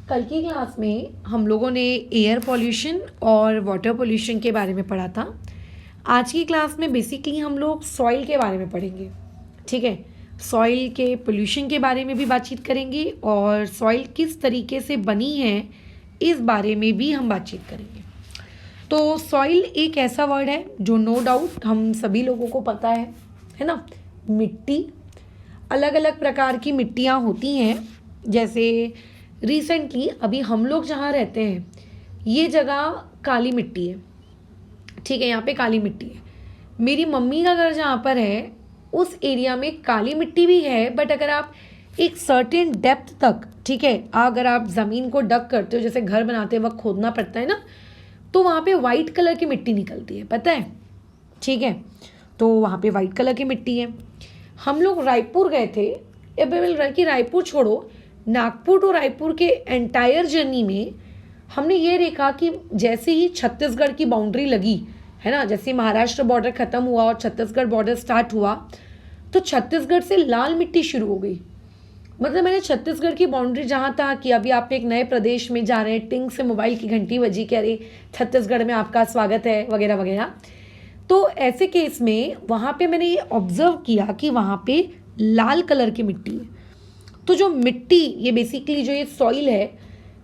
कल की क्लास में हम लोगों ने एयर पॉल्यूशन और वाटर पॉल्यूशन के बारे में पढ़ा था। आज की क्लास में बेसिकली हम लोग सॉइल के बारे में पढ़ेंगे। ठीक है, सॉइल के पोल्यूशन के बारे में भी बातचीत करेंगे और सॉइल किस तरीके से बनी है इस बारे में भी हम बातचीत करेंगे। तो सॉइल एक ऐसा वर्ड है जो नो डाउट हम सभी लोगों को पता है ना। मिट्टी, अलग अलग प्रकार की मिट्टियाँ होती हैं। जैसे रिसेंटली अभी हम लोग जहाँ रहते हैं ये जगह काली मिट्टी है। ठीक है, यहाँ पे काली मिट्टी है। मेरी मम्मी का घर जहाँ पर है उस एरिया में काली मिट्टी भी है, बट अगर आप एक सर्टेन डेप्थ तक, ठीक है, अगर आप ज़मीन को डग करते हो, जैसे घर बनाते वक्त खोदना पड़ता है ना, तो वहाँ पे वाइट कलर की मिट्टी निकलती है, पता है। ठीक है, तो वहाँ पे वाइट कलर की मिट्टी है। हम लोग रायपुर गए थे, अब मिल रहा है कि रायपुर छोड़ो, नागपुर टू रायपुर के एंटायर जर्नी में हमने ये देखा कि जैसे ही छत्तीसगढ़ की बाउंड्री लगी है ना, जैसे महाराष्ट्र बॉर्डर ख़त्म हुआ और छत्तीसगढ़ बॉर्डर स्टार्ट हुआ, तो छत्तीसगढ़ से लाल मिट्टी शुरू हो गई। मतलब मैंने छत्तीसगढ़ की बाउंड्री जहाँ था कि अभी आप एक नए प्रदेश में जा रहे हैं, टिंग से मोबाइल की घंटी बजी, कह रहे छत्तीसगढ़ में आपका स्वागत है वगैरह वगैरह। तो ऐसे केस में वहाँ पे मैंने ये ऑब्जर्व किया कि वहाँ पे लाल कलर की मिट्टी है। तो जो मिट्टी, ये बेसिकली जो ये सॉइल है,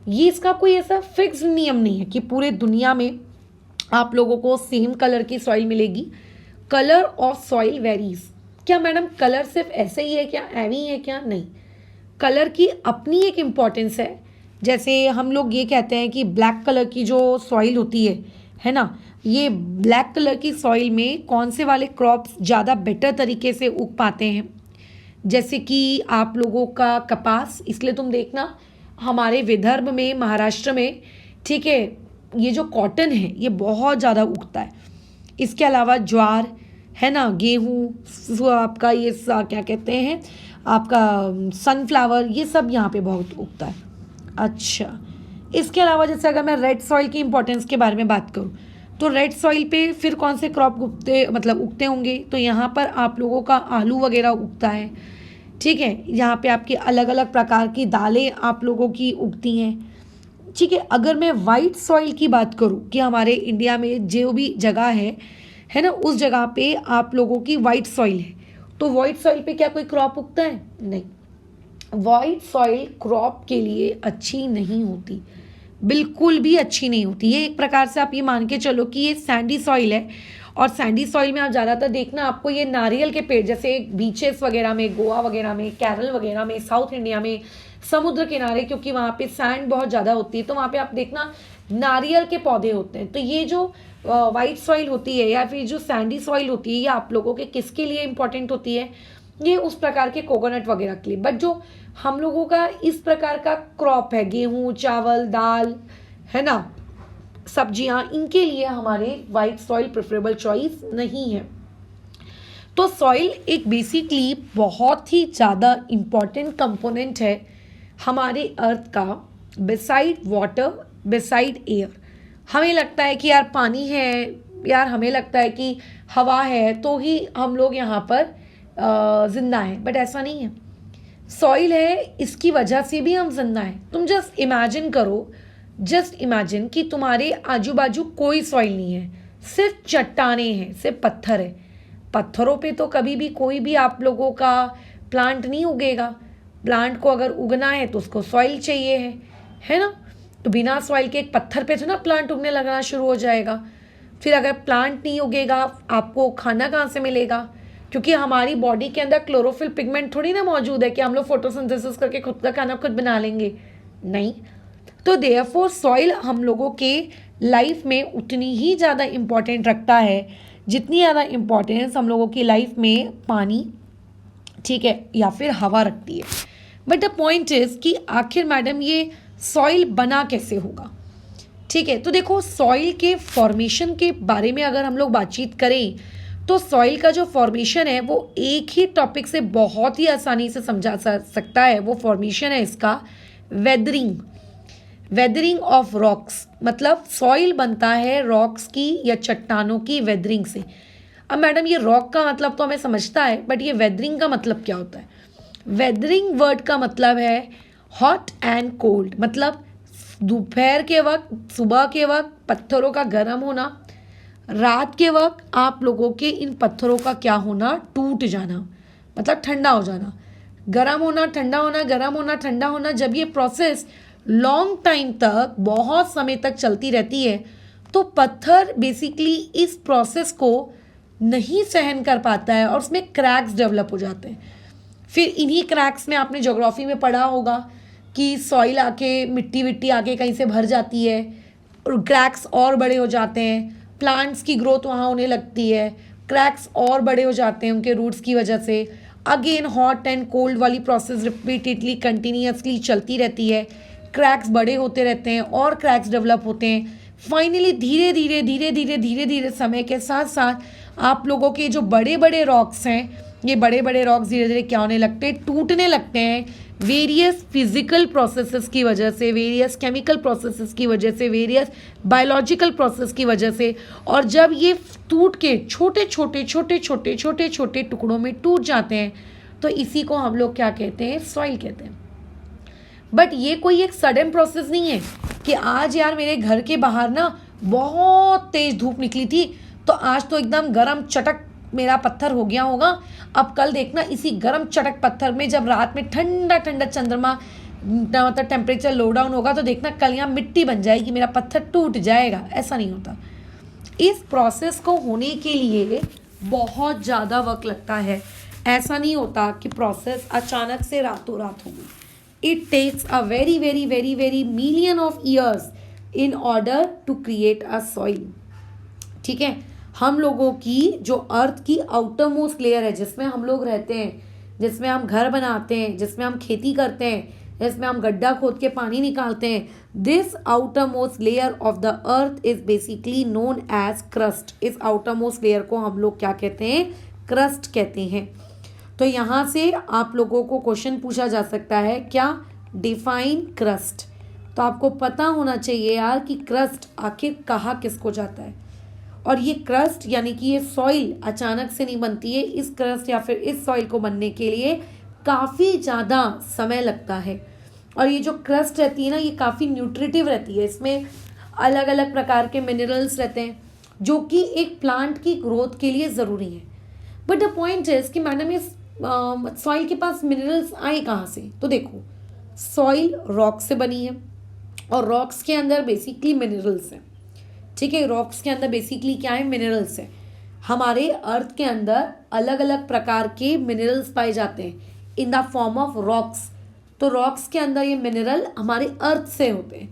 ये इसका कोई ऐसा फिक्स नियम नहीं है कि पूरे दुनिया में आप लोगों को सेम कलर की सॉइल मिलेगी। Colour of soil varies. क्या मैडम कलर सिर्फ ऐसे ही है क्या, एवी है क्या? नहीं, कलर की अपनी एक इम्पॉर्टेंस है। जैसे हम लोग ये कहते हैं कि ब्लैक कलर की जो सॉइल होती है ना, ये ब्लैक कलर की सॉइल में कौन से वाले क्रॉप्स ज़्यादा बेटर तरीके से उग पाते हैं। जैसे कि आप लोगों का कपास, इसलिए तुम देखना हमारे विदर्भ में, महाराष्ट्र में, ठीक है, ये जो कॉटन है ये बहुत ज़्यादा उगता है। इसके अलावा ज्वार है ना, गेहूँ, आपका ये क्या कहते हैं, आपका सनफ्लावर, ये सब यहाँ पे बहुत उगता है। अच्छा, इसके अलावा जैसे अगर मैं रेड सॉइल की इंपॉर्टेंस के बारे में बात करूँ, तो रेड सॉइल पे फिर कौन से क्रॉप उगते होंगे, तो यहाँ पर आप लोगों का आलू वगैरह उगता है। ठीक है, यहाँ पे आपकी अलग अलग प्रकार की दालें आप लोगों की उगती हैं। ठीक है, अगर मैं वाइट सॉइल की बात करूँ कि हमारे इंडिया में जो भी जगह है ना, उस जगह पे आप लोगों की वाइट सॉइल है, तो वाइट सॉइल पे क्या कोई क्रॉप उगता है? नहीं, वाइट सॉइल क्रॉप के लिए अच्छी नहीं होती, बिल्कुल भी अच्छी नहीं होती। ये एक प्रकार से आप ये मान के चलो कि ये सैंडी सॉइल है, और सैंडी सॉइल में आप ज़्यादातर देखना आपको ये नारियल के पेड़, जैसे बीचेस वगैरह में, गोवा वगैरह में, केरल वगैरह में, साउथ इंडिया में, समुद्र किनारे, क्योंकि वहाँ पे सैंड बहुत ज़्यादा होती है, तो वहाँ पे आप देखना नारियल के पौधे होते हैं। तो ये जो वाइट सॉइल होती है या फिर जो सैंडी सॉइल होती है, ये आप लोगों के किसके लिए इंपॉर्टेंट होती है? ये उस प्रकार के कोकोनट वगैरह के लिए। बट जो हम लोगों का इस प्रकार का क्रॉप है, गेहूँ, चावल, दाल, है ना, सब्जियां, इनके लिए हमारे वाइट सॉइल प्रेफरेबल चॉइस नहीं है। तो सॉइल एक बेसिकली बहुत ही ज़्यादा इम्पॉर्टेंट कंपोनेंट है हमारे अर्थ का, बिसाइड वाटर, बिसाइड एयर। हमें लगता है कि यार पानी है, यार हमें लगता है कि हवा है, तो ही हम लोग यहाँ पर जिंदा हैं, बट ऐसा नहीं है। सॉइल है, इसकी वजह से भी हम जिंदा हैं। तुम जस्ट इमेजिन करो, जस्ट इमेजिन कि तुम्हारे आजू बाजू कोई सॉइल नहीं है, सिर्फ चट्टाने हैं, सिर्फ पत्थर है। पत्थरों पे तो कभी भी कोई भी आप लोगों का प्लांट नहीं उगेगा। प्लांट को अगर उगना है तो उसको सॉइल चाहिए है ना। तो बिना सॉइल के एक पत्थर पे तो ना प्लांट उगने लगना शुरू हो जाएगा। फिर अगर प्लांट नहीं उगेगा, आपको खाना कहाँ से मिलेगा? क्योंकि हमारी बॉडी के अंदर क्लोरोफिल पिगमेंट थोड़ी ना मौजूद है कि हम लोग फोटोसिंथेसिस करके खुद का खाना खुद बना लेंगे, नहीं। तो देयरफॉर सॉइल हम लोगों के लाइफ में उतनी ही ज़्यादा इम्पॉर्टेंट रखता है जितनी ज़्यादा इम्पॉर्टेंस हम लोगों की लाइफ में पानी, ठीक है, या फिर हवा रखती है। बट द पॉइंट इज कि आखिर मैडम ये सॉइल बना कैसे होगा? ठीक है, तो देखो सॉइल के फॉर्मेशन के बारे में अगर हम लोग बातचीत करें तो सॉइल का जो फॉर्मेशन है वो एक ही टॉपिक से बहुत ही आसानी से समझा सकता है। वो फॉर्मेशन है इसका वेदरिंग, वेदरिंग ऑफ रॉक्स। मतलब सॉइल बनता है रॉक्स की या चट्टानों की वेदरिंग से। अब मैडम ये रॉक का मतलब तो हमें समझता है, बट ये वेदरिंग का मतलब क्या होता है? वेदरिंग वर्ड का मतलब है हॉट एंड कोल्ड, मतलब दोपहर के वक्त, सुबह के वक्त पत्थरों का गर्म होना, रात के वक्त आप लोगों के इन पत्थरों का क्या होना, टूट जाना, मतलब ठंडा हो जाना। गर्म होना, ठंडा होना, गर्म होना, ठंडा होना। जब ये प्रोसेस लॉन्ग टाइम तक, बहुत समय तक चलती रहती है तो पत्थर बेसिकली इस प्रोसेस को नहीं सहन कर पाता है और उसमें क्रैक्स डेवलप हो जाते हैं। फिर इन्हीं क्रैक्स में आपने ज्योग्राफी में पढ़ा होगा कि सॉइल आके, मिट्टी विट्टी आके कहीं से भर जाती है और क्रैक्स और बड़े हो जाते हैं, प्लांट्स की ग्रोथ वहाँ होने लगती है, क्रैक्स और बड़े हो जाते हैं उनके रूट्स की वजह से। अगेन हॉट एंड कोल्ड वाली प्रोसेस रिपीटेडली कंटिन्यूसली चलती रहती है, क्रैक्स बड़े होते रहते हैं और क्रैक्स डेवलप होते हैं। फाइनली धीरे धीरे धीरे धीरे धीरे धीरे समय के साथ साथ आप लोगों के जो बड़े बड़े रॉक्स हैं, ये बड़े बड़े रॉक्स धीरे धीरे क्या होने लगते हैं, टूटने लगते हैं, वेरियस फिजिकल प्रोसेसेस की वजह से, वेरियस केमिकल प्रोसेसेस की वजह से, वेरियस बायोलॉजिकल प्रोसेस की वजह से। और जब ये टूट के छोटे छोटे छोटे छोटे छोटे छोटे टुकड़ों में टूट जाते हैं तो इसी को हम लोग क्या कहते हैं, सॉइल कहते हैं। बट ये कोई एक सडन प्रोसेस नहीं है कि आज यार मेरे घर के बाहर ना बहुत तेज धूप निकली थी तो आज तो एकदम गरम चटक मेरा पत्थर हो गया होगा। अब कल देखना इसी गरम चटक पत्थर में जब रात में ठंडा ठंडा चंद्रमा, मतलब टेम्परेचर लो डाउन होगा तो देखना कल यहाँ मिट्टी बन जाएगी, मेरा पत्थर टूट जाएगा। ऐसा नहीं होता। इस प्रोसेस को होने के लिए बहुत ज़्यादा वक्त लगता है। ऐसा नहीं होता कि प्रोसेस अचानक से रातों रात होगी। It takes a very very very very million of years in order to create a soil। ठीक है, हम लोगों की जो अर्थ की आउटर मोस्ट लेयर है, जिसमें हम लोग रहते हैं, जिसमें हम घर बनाते हैं, जिसमें हम खेती करते हैं, जिसमें हम गड्ढा खोद के पानी निकालते हैं, this outer most layer of the earth is basically known as crust. इस आउटर मोस्ट लेयर को हम लोग क्या कहते हैं, क्रस्ट कहते हैं। तो यहाँ से आप लोगों को क्वेश्चन पूछा जा सकता है, क्या, डिफाइन क्रस्ट। तो आपको पता होना चाहिए यार कि क्रस्ट आखिर कहा किसको जाता है। और ये क्रस्ट यानी कि ये सॉइल अचानक से नहीं बनती है। इस क्रस्ट या फिर इस सॉइल को बनने के लिए काफ़ी ज़्यादा समय लगता है। और ये जो क्रस्ट रहती है ना, ये काफ़ी न्यूट्रिटिव रहती है। इसमें अलग अलग प्रकार के मिनरल्स रहते हैं जो कि एक प्लांट की ग्रोथ के लिए ज़रूरी है। बट द पॉइंट इज कि मैडम ये सॉइल के पास मिनरल्स आए कहाँ से? तो देखो, सॉइल रॉक से बनी है और रॉक्स के अंदर बेसिकली मिनरल्स हैं। ठीक है, रॉक्स के अंदर बेसिकली क्या है, मिनरल्स हैं। हमारे अर्थ के अंदर अलग अलग प्रकार के मिनरल्स पाए जाते हैं in the form of rocks. तो रॉक्स के अंदर ये मिनरल हमारे अर्थ से होते हैं।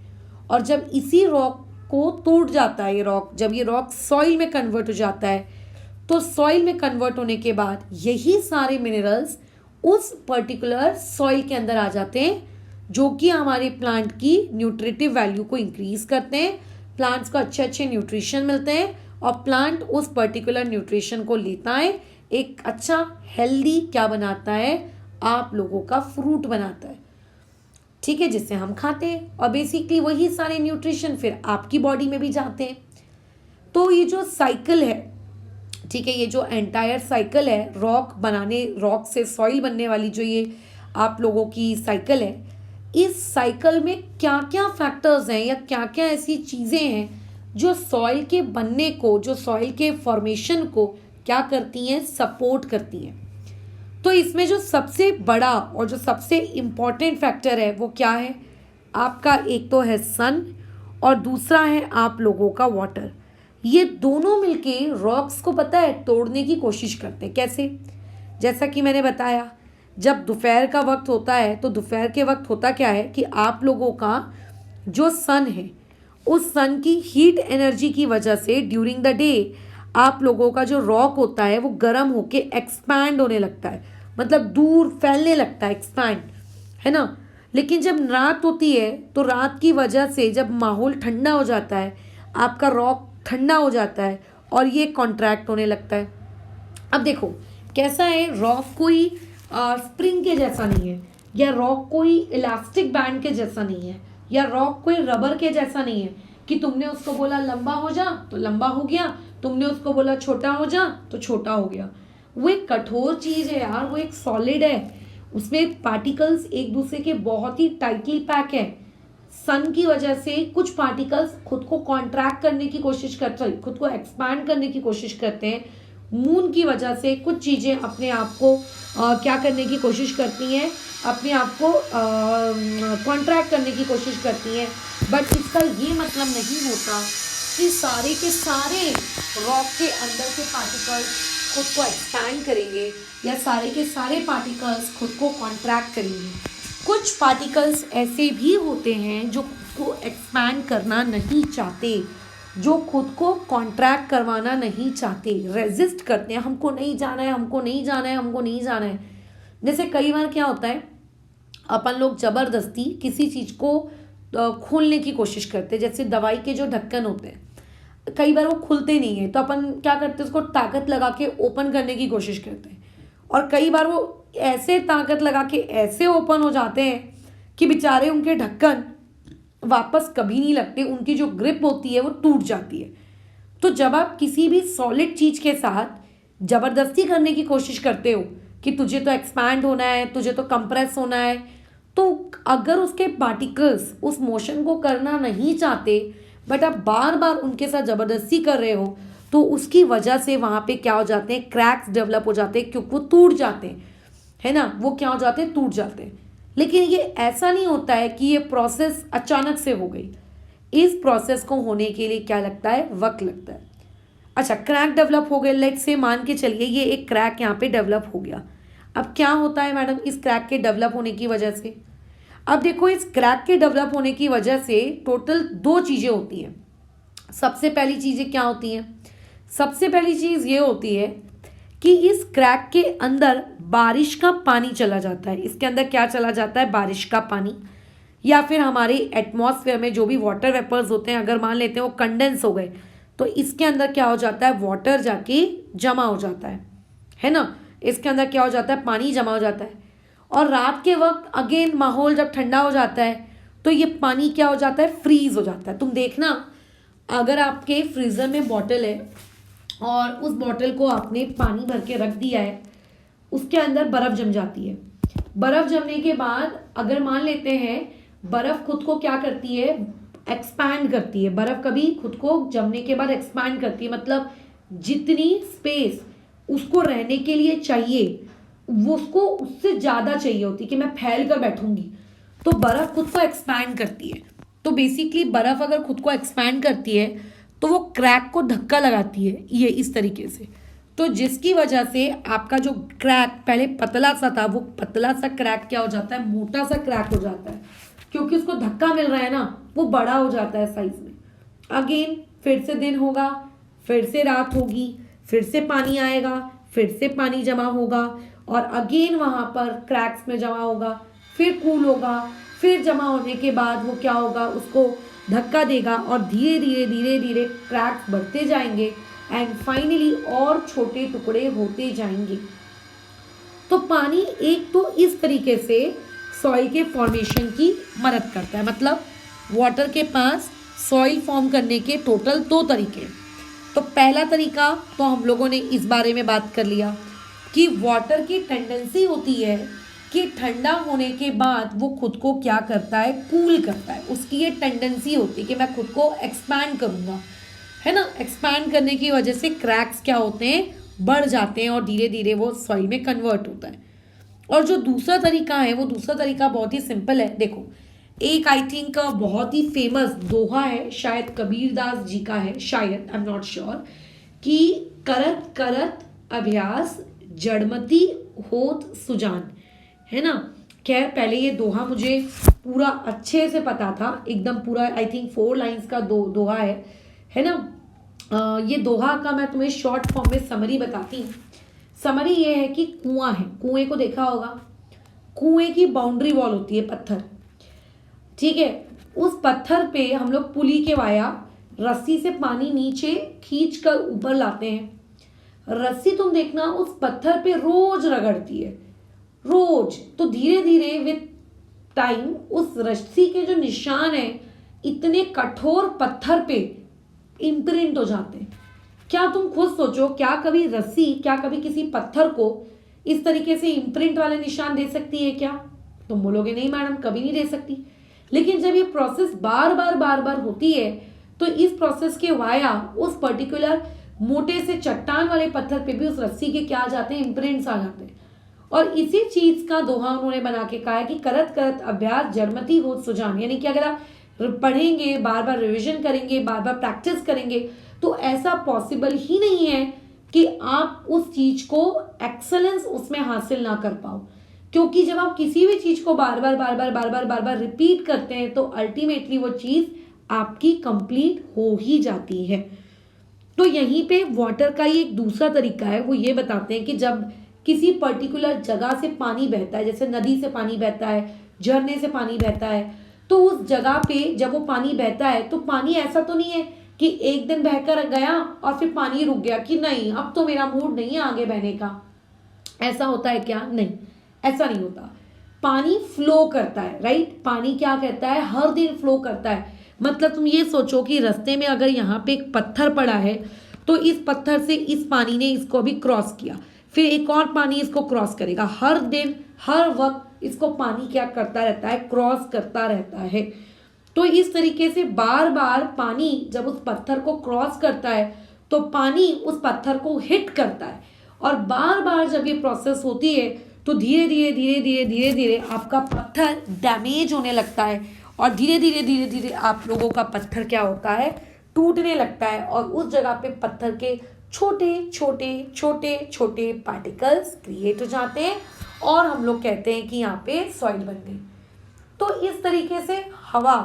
और जब इसी रॉक को टूट जाता है, ये रॉक, जब ये रॉक सॉइल में कन्वर्ट हो जाता है, तो सॉइल में कन्वर्ट होने के बाद यही सारे मिनरल्स उस पर्टिकुलर सॉइल के अंदर आ जाते हैं, जो कि हमारे प्लांट की न्यूट्रिटिव वैल्यू को इंक्रीज करते हैं। प्लांट्स को अच्छे अच्छे न्यूट्रिशन मिलते हैं और प्लांट उस पर्टिकुलर न्यूट्रिशन को लेता है, एक अच्छा हेल्दी क्या बनाता है, आप लोगों का फ्रूट बनाता है। ठीक है, जिससे हम खाते हैं और बेसिकली वही सारे न्यूट्रिशन फिर आपकी बॉडी में भी जाते हैं। तो ये जो साइकिल है, ठीक है, ये जो एंटायर साइकिल है, रॉक बनाने, रॉक से सॉइल बनने वाली जो ये आप लोगों की साइकिल है, इस साइकिल में क्या क्या फैक्टर्स हैं या क्या क्या ऐसी चीज़ें हैं जो सॉइल के बनने को, जो सॉइल के फॉर्मेशन को क्या करती हैं, सपोर्ट करती हैं। तो इसमें जो सबसे बड़ा और जो सबसे इम्पॉर्टेंट फैक्टर है वो क्या है आपका, एक तो है सन और दूसरा है आप लोगों का वाटर। ये दोनों मिलके रॉक्स को पता है तोड़ने की कोशिश करते हैं। कैसे? जैसा कि मैंने बताया, जब दोपहर का वक्त होता है तो दोपहर के वक्त होता क्या है कि आप लोगों का जो सन है, उस सन की हीट एनर्जी की वजह से ड्यूरिंग द डे आप लोगों का जो रॉक होता है वो गर्म होके एक्सपैंड होने लगता है, मतलब दूर फैलने लगता है, एक्सपैंड, है ना। लेकिन जब रात होती है तो रात की वजह से जब माहौल ठंडा हो जाता है, आपका रॉक ठंडा हो जाता है और ये कॉन्ट्रैक्ट होने लगता है। अब देखो कैसा है, रॉक कोई स्प्रिंग के जैसा नहीं है, या रॉक कोई इलास्टिक बैंड के जैसा नहीं है, या रॉक कोई रबर के जैसा नहीं है कि तुमने उसको बोला लंबा हो जा तो लंबा हो गया, तुमने उसको बोला छोटा हो जा तो छोटा हो गया। वो एक कठोर चीज़ है यार, वो एक सॉलिड है, उसमें पार्टिकल्स एक दूसरे के बहुत ही टाइटली पैक है। सन की वजह से कुछ पार्टिकल्स खुद को कॉन्ट्रैक्ट करने की कोशिश करते हैं, खुद को एक्सपैंड करने की कोशिश करते हैं। मून की वजह से कुछ चीज़ें अपने आप को क्या करने की कोशिश करती हैं, अपने आप को कॉन्ट्रैक्ट करने की कोशिश करती हैं। बट इसका ये मतलब नहीं होता कि सारे के सारे रॉक के अंदर के पार्टिकल्स खुद को एक्सपैंड करेंगे या सारे के सारे पार्टिकल्स खुद को कॉन्ट्रैक्ट करेंगे। कुछ पार्टिकल्स ऐसे भी होते हैं जो खुद को एक्सपैंड करना नहीं चाहते, जो खुद को कॉन्ट्रैक्ट करवाना नहीं चाहते, रेजिस्ट करते हैं, हमको नहीं जाना है, हमको नहीं जाना है, हमको नहीं जाना है। जैसे कई बार क्या होता है, अपन लोग ज़बरदस्ती किसी चीज़ को खोलने की कोशिश करते हैं। जैसे दवाई के जो ढक्कन होते हैं, कई बार वो खुलते नहीं है, तो अपन क्या करते हैं, उसको ताकत लगा के ओपन करने की कोशिश करते हैं। और कई बार वो ऐसे ताकत लगा के ऐसे ओपन हो जाते हैं कि बेचारे उनके ढक्कन वापस कभी नहीं लगते, उनकी जो ग्रिप होती है वो टूट जाती है। तो जब आप किसी भी सॉलिड चीज़ के साथ ज़बरदस्ती करने की कोशिश करते हो कि तुझे तो एक्सपैंड होना है, तुझे तो कंप्रेस होना है, तो अगर उसके पार्टिकल्स उस मोशन को करना नहीं चाहते बट आप बार बार उनके साथ ज़बरदस्ती कर रहे हो, तो उसकी वजह से वहाँ पे क्या हो जाते हैं, क्रैक्स डेवलप हो जाते हैं, क्योंकि वो टूट जाते हैं, है ना, वो क्या हो जाते हैं, टूट जाते हैं। लेकिन ये ऐसा नहीं होता है कि ये प्रोसेस अचानक से हो गई। इस प्रोसेस को होने के लिए क्या लगता है, वक्त लगता है। अच्छा, क्रैक डेवलप हो गए, लेट्स से मान के चलिए ये एक क्रैक यहाँ पे डेवलप हो गया। अब क्या होता है मैडम इस क्रैक के डेवलप होने की वजह से? अब देखो, इस क्रैक के डेवलप होने की वजह से टोटल दो चीज़ें होती हैं। सबसे पहली चीज़ें क्या होती हैं? सबसे पहली चीज़ ये होती है कि इस क्रैक के अंदर बारिश का पानी चला जाता है। इसके अंदर क्या चला जाता है, बारिश का पानी, या फिर हमारे एटमॉस्फेयर में जो भी वाटर वेपर्स होते हैं, अगर मान लेते हैं वो कंडेंस हो गए, तो इसके अंदर क्या हो जाता है, वाटर जाके जमा हो जाता है ना। इसके अंदर क्या हो जाता है, पानी जमा हो जाता है। और रात के वक्त अगेन माहौल जब ठंडा हो जाता है तो ये पानी क्या हो जाता है, फ्रीज हो जाता है। तुम देखना, अगर आपके फ्रीज़र में बॉटल है और उस बॉटल को आपने पानी भर के रख दिया है, उसके अंदर बर्फ़ जम जाती है। बर्फ़ जमने के बाद अगर मान लेते हैं बर्फ़ खुद को क्या करती है, एक्सपैंड करती है। बर्फ़ कभी खुद को जमने के बाद एक्सपैंड करती है, मतलब जितनी स्पेस उसको रहने के लिए चाहिए वो उसको उससे ज़्यादा चाहिए होती कि मैं फैल कर बैठूंगी, तो बर्फ़ खुद को एक्सपैंड करती है। तो बेसिकली बर्फ़ अगर खुद को एक्सपैंड करती है तो वो क्रैक को धक्का लगाती है, ये इस तरीके से। तो जिसकी वजह से आपका जो क्रैक पहले पतला सा था, वो पतला सा क्रैक क्या हो जाता है, मोटा सा क्रैक हो जाता है, क्योंकि उसको धक्का मिल रहा है ना, वो बड़ा हो जाता है साइज में। अगेन फिर से दिन होगा, फिर से रात होगी, फिर से पानी आएगा, फिर से पानी जमा होगा और अगेन वहाँ पर क्रैक्स में जमा होगा, फिर कूल होगा, फिर जमा होने के बाद वो क्या होगा, उसको धक्का देगा और धीरे धीरे धीरे धीरे क्रैक्स बढ़ते जाएंगे एंड फाइनली और छोटे टुकड़े होते जाएंगे। तो पानी एक तो इस तरीके से सॉइल के फॉर्मेशन की मदद करता है, मतलब वाटर के पास सॉइल फॉर्म करने के टोटल दो तरीके। तो पहला तरीका तो हम लोगों ने इस बारे में बात कर लिया कि वाटर की टेंडेंसी होती है कि ठंडा होने के बाद वो खुद को क्या करता है, कूल करता है। उसकी ये टेंडेंसी होती है कि मैं खुद को एक्सपैंड करूँगा, है ना। एक्सपैंड करने की वजह से क्रैक्स क्या होते हैं, बढ़ जाते हैं और धीरे धीरे वो सॉइल में कन्वर्ट होता है। और जो दूसरा तरीका है, वो दूसरा तरीका बहुत ही सिंपल है। देखो, एक आई थिंक बहुत ही फेमस दोहा है, शायद कबीरदास जी का है, शायद, आई एम नॉट श्योर, कि करत करत अभ्यास जड़मति होत सुजान, है ना। खैर, पहले ये दोहा मुझे पूरा अच्छे से पता था, एकदम पूरा, आई थिंक 4 लाइन्स का दोहा है ना। ये दोहा का मैं तुम्हें शॉर्ट फॉर्म में समरी बताती हूँ। समरी ये है कि कुआं है, कुएं को देखा होगा, कुएं की बाउंड्री वॉल होती है पत्थर, ठीक है। उस पत्थर पे हम लोग पुली के वाया रस्सी से पानी नीचे खींच कर ऊपर लाते हैं। रस्सी तुम देखना उस पत्थर पे रोज रगड़ती है, रोज। तो धीरे धीरे विद टाइम उस रस्सी के जो निशान है इतने कठोर पत्थर पे इम्प्रिंट हो जाते हैं। क्या तुम खुद सोचो, क्या कभी रस्सी, क्या कभी किसी पत्थर को इस तरीके से इम्प्रिंट वाले निशान दे सकती है क्या? तुम बोलोगे नहीं मैडम, कभी नहीं दे सकती। लेकिन जब ये प्रोसेस बार बार होती है तो इस प्रोसेस के वाया उस पर्टिकुलर मोटे से चट्टान वाले पत्थर पे भी उस रस्सी के क्या आ जाते हैं, इम्प्रिंट्स आ जाते हैं। और इसी चीज का दोहा उन्होंने बना के कहा है कि करत करत अभ्यास जड़मति होत सुजान, यानी कि अगर आप पढ़ेंगे, बार बार रिविजन करेंगे, बार बार प्रैक्टिस करेंगे, तो ऐसा पॉसिबल ही नहीं है कि आप उस चीज को एक्सेलेंस उसमें हासिल ना कर पाओ। क्योंकि जब आप किसी भी चीज को बार बार रिपीट करते हैं तो अल्टीमेटली वो चीज आपकी कंप्लीट हो ही जाती है। तो यहीं पे वाटर का ही एक दूसरा तरीका है, वो ये बताते हैं कि जब किसी पर्टिकुलर जगह से पानी बहता है, जैसे नदी से पानी बहता है, झरने से पानी बहता है, तो उस जगह पे जब वो पानी बहता है तो पानी ऐसा तो नहीं है कि एक दिन बहकर गया और फिर पानी रुक गया कि नहीं अब तो मेरा मूड नहीं है आगे बहने का। ऐसा होता है क्या? नहीं, ऐसा नहीं होता। पानी फ्लो करता है, राइट? पानी क्या करता है? हर दिन फ्लो करता है। मतलब तुम ये सोचो कि रास्ते में अगर यहाँ पे एक पत्थर पड़ा है तो इस पत्थर से इस पानी ने इसको अभी क्रॉस किया, फिर एक और पानी इसको क्रॉस करेगा। हर दिन हर वक्त इसको पानी क्या करता रहता है? क्रॉस करता रहता है। तो इस तरीके से बार बार पानी जब उस पत्थर को क्रॉस करता है तो पानी उस पत्थर को हिट करता है, और बार बार जब ये प्रोसेस होती है तो धीरे धीरे धीरे धीरे धीरे धीरे आपका पत्थर डैमेज होने लगता है, और धीरे धीरे धीरे धीरे आप लोगों का पत्थर क्या होता है? टूटने लगता है, और उस जगह पे पत्थर के छोटे छोटे छोटे छोटे पार्टिकल्स क्रिएट हो जाते हैं, और हम लोग कहते हैं कि यहाँ पे सॉइल बन गई। तो इस तरीके से हवा,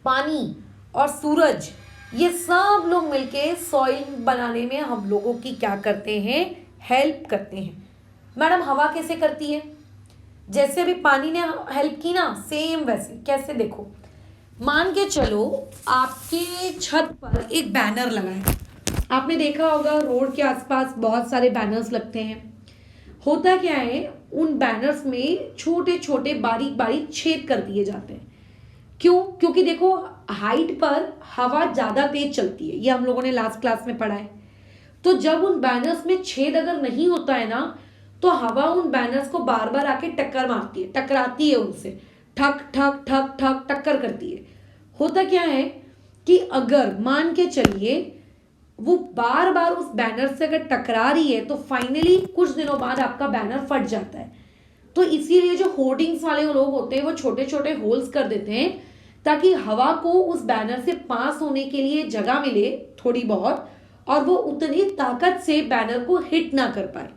पानी और सूरज, ये सब लोग मिलके सॉइल बनाने में हम लोगों की क्या करते हैं? हेल्प करते हैं। मैडम हवा कैसे करती है? जैसे अभी पानी ने हेल्प की ना, सेम वैसे। कैसे? देखो, मान के चलो आपके छत पर एक बैनर लगा है। आपने देखा होगा रोड के आसपास बहुत सारे बैनर्स लगते हैं। होता क्या है, उन बैनर्स में छोटे छोटे बारीक बारीक छेद कर दिए जाते हैं। क्यों? क्योंकि देखो हाइट पर हवा ज़्यादा तेज चलती है, ये हम लोगों ने लास्ट क्लास में पढ़ा है। तो जब उन बैनर्स में छेद अगर नहीं होता है ना, तो हवा उन बैनर्स को बार बार आके टक्कर मारती है, टकराती है उनसे, ठक ठक ठक ठक टक्कर करती है। होता क्या है कि अगर मान के चलिए वो बार बार उस बैनर से अगर टकरा रही है तो फाइनली कुछ दिनों बाद आपका बैनर फट जाता है। तो इसीलिए जो होर्डिंग्स वाले लोग होते हैं वो छोटे छोटे होल्स कर देते हैं ताकि हवा को उस बैनर से पास होने के लिए जगह मिले थोड़ी बहुत, और वो उतनी ताकत से बैनर को हिट ना कर पाए।